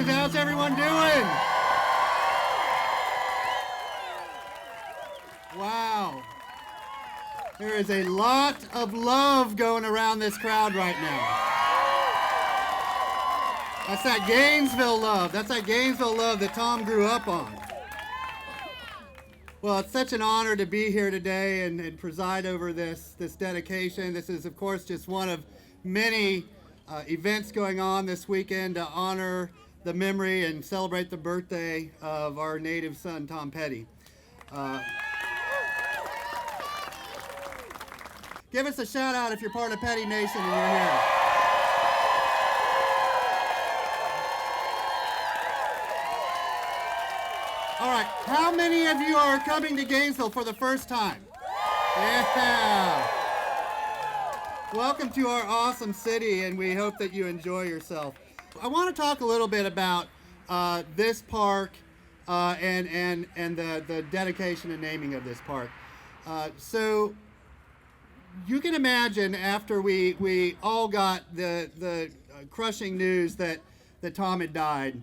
Congratulations. How's everyone doing? Wow. There is a lot of love going around this crowd right now. That's that Gainesville love. That's that Gainesville love that Tom grew up on. Well, it's such an honor to be here today and preside over this dedication. This is, of course, just one of many events going on this weekend to honor the memory and celebrate the birthday of our native son, Tom Petty. Give us a shout out if you're part of Petty Nation and you're here. All right, how many of you are coming to Gainesville for the first time? Yeah. Welcome to our awesome city, and we hope that you enjoy yourself. I want to talk a little bit about this park and the dedication and naming of this park. So you can imagine after we all got the crushing news that Tom had died.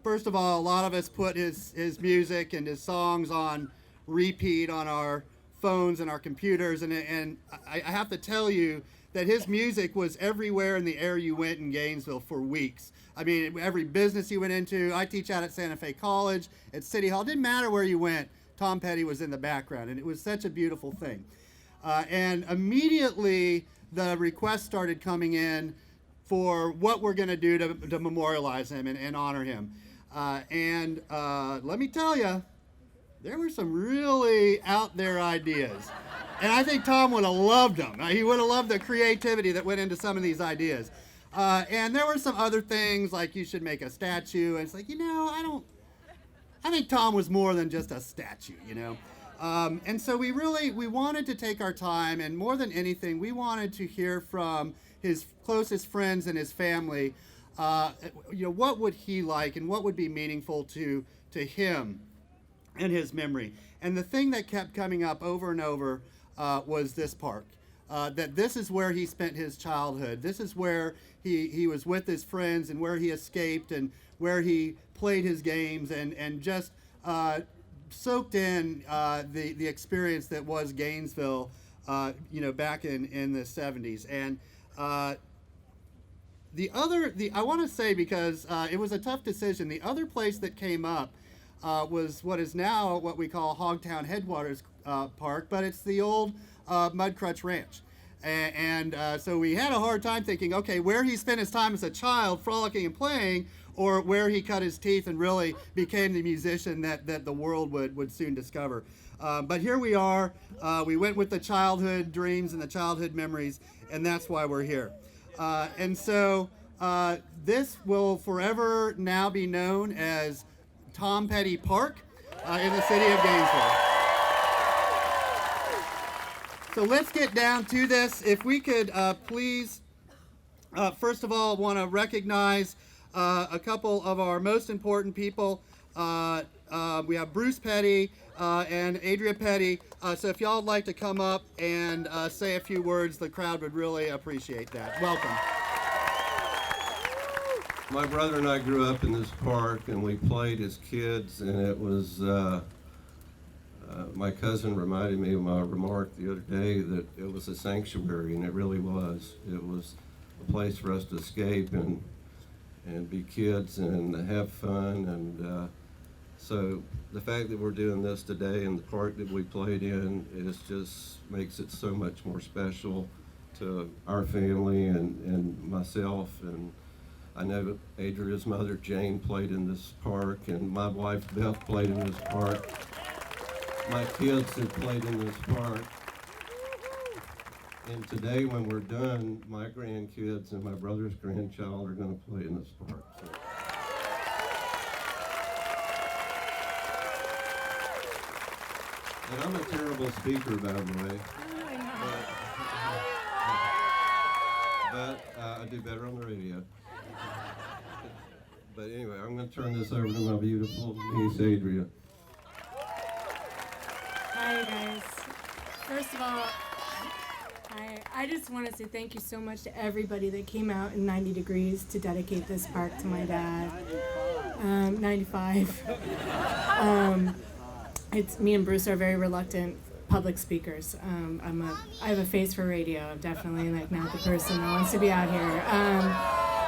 First of all, a lot of us put his music and his songs on repeat on our phones and our computers, and I have to tell you that his music was everywhere in the air you went in Gainesville for weeks. I mean, every business you went into. I teach out at Santa Fe College, at City Hall. It didn't matter where you went, Tom Petty was in the background, and it was such a beautiful thing. And immediately the requests started coming in for what we're going to do to memorialize him and honor him. And let me tell you, there were some really out there ideas. And I think Tom would have loved them. He would have loved the creativity that went into some of these ideas. And there were some other things like you should make a statue. And it's like, I think Tom was more than just a statue, And so we wanted to take our time, and more than anything, we wanted to hear from his closest friends and his family. What would he like and what would be meaningful to him and his memory. And the thing that kept coming up over and over was this park. That this is where he spent his childhood. This is where he was with his friends and where he escaped and where he played his games and just soaked in the experience that was Gainesville, back in the 70s. And I want to say, because it was a tough decision, the other place that came up was what is now what we call Hogtown Headwaters Park, but it's the old Mudcrutch Ranch. And so we had a hard time thinking, okay, where he spent his time as a child frolicking and playing, or where he cut his teeth and really became the musician that the world would soon discover. But here we are. We went with the childhood dreams and the childhood memories, and that's why we're here. And so this will forever now be known as Tom Petty Park in the city of Gainesville. So let's get down to this. If we could please, first of all, want to recognize a couple of our most important people. We have Bruce Petty and Adria Petty. So if y'all would like to come up and say a few words, the crowd would really appreciate that. Welcome. My brother and I grew up in this park, and we played as kids, and it was, my cousin reminded me of my remark the other day that it was a sanctuary, and it really was. It was a place for us to escape and be kids and have fun. And so the fact that we're doing this today in the park that we played in just makes it so much more special to our family and myself. And I know Adria's mother, Jane, played in this park, and my wife, Beth, played in this park. My kids have played in this park. And today, when we're done, my grandkids and my brother's grandchild are going to play in this park. So. And I'm a terrible speaker, by the way. But I do better on the radio. But anyway, I'm going to turn this over to my beautiful niece, Adria. Hi, you guys. First of all, I just want to say thank you so much to everybody that came out in 90 degrees to dedicate this park to my dad. 95. It's me and Bruce are very reluctant public speakers. I have a face for radio. I'm definitely like not the person that wants to be out here.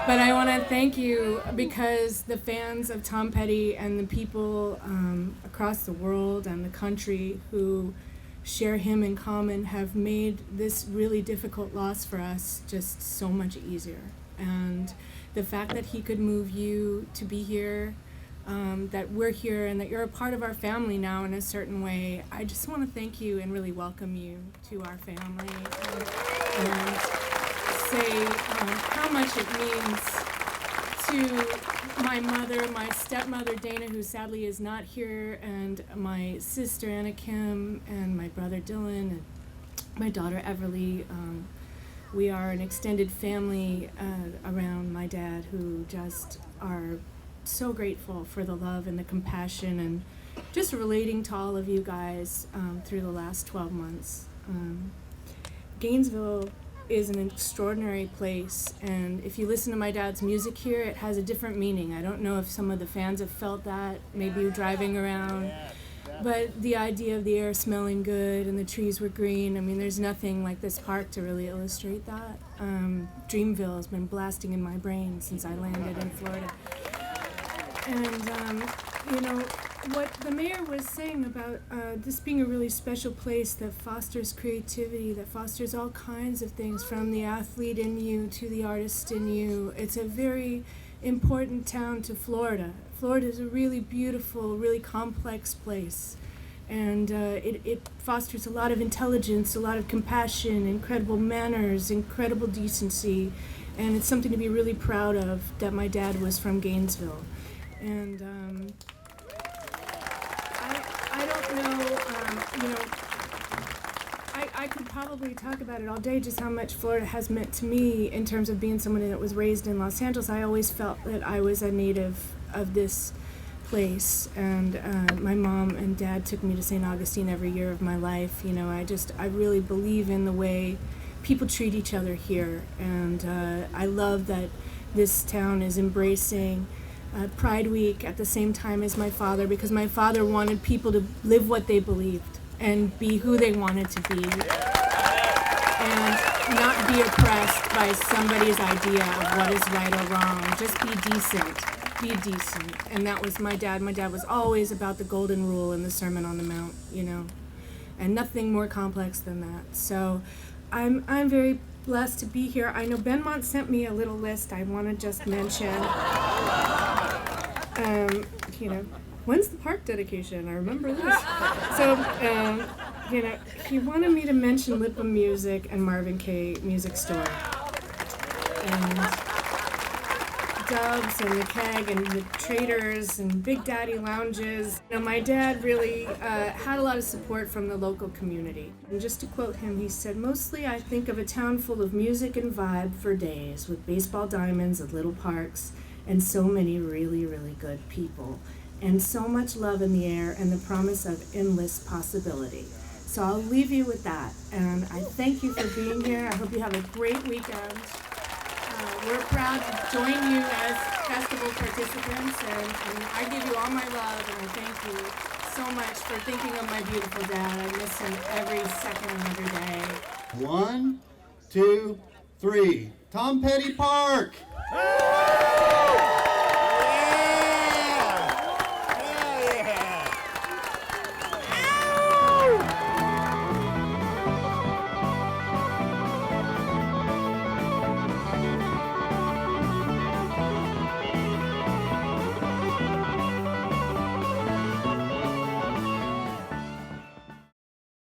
But I want to thank you because the fans of Tom Petty and the people across the world and the country who share him in common have made this really difficult loss for us just so much easier. And the fact that he could move you to be here, that we're here and that you're a part of our family now in a certain way, I just want to thank you and really welcome you to our family and say how much it means to my mother, my stepmother Dana, who sadly is not here, and my sister Anna Kim, and my brother Dylan, and my daughter Everly. We are an extended family around my dad who just are so grateful for the love and the compassion and just relating to all of you guys through the last 12 months. Gainesville is an extraordinary place, and if you listen to my dad's music here, it has a different meaning. I don't know if some of the fans have felt that, maybe you're driving around, but the idea of the air smelling good and the trees were green, I mean, there's nothing like this park to really illustrate that. Dreamville has been blasting in my brain since I landed in Florida. And, you know, what the mayor was saying about this being a really special place that fosters creativity, that fosters all kinds of things, from the athlete in you to the artist in you. It's a very important town to Florida. Florida is a really beautiful, really complex place. And it fosters a lot of intelligence, a lot of compassion, incredible manners, incredible decency. And it's something to be really proud of that my dad was from Gainesville. And I don't know, you know, I could probably talk about it all day, just how much Florida has meant to me in terms of being someone that was raised in Los Angeles. I always felt that I was a native of this place, and my mom and dad took me to St. Augustine every year of my life. You know, I really believe in the way people treat each other here, and I love that this town is embracing Pride Week at the same time as my father, because my father wanted people to live what they believed and be who they wanted to be and not be oppressed by somebody's idea of what is right or wrong. Just be decent. Be decent. And that was my dad. My dad was always about the golden rule in the Sermon on the Mount, you know, and nothing more complex than that. So I'm very blessed to be here. I know Benmont sent me a little list I want to just mention. You know, when's the park dedication? I remember this. So, you know, he wanted me to mention Lipham Music and Marvin Kaye Music Store. And Dubs and the Keg and the Traders and Big Daddy Lounges. You know, my dad really had a lot of support from the local community. And just to quote him, he said, "Mostly I think of a town full of music and vibe for days, with baseball diamonds and little parks, and so many really, really good people, and so much love in the air and the promise of endless possibility." So I'll leave you with that, and I thank you for being here. I hope you have a great weekend. We're proud to join you as festival participants, and I give you all my love, and I thank you so much for thinking of my beautiful dad. I miss him every second of every day. 1, 2, 3. Tom Petty Park!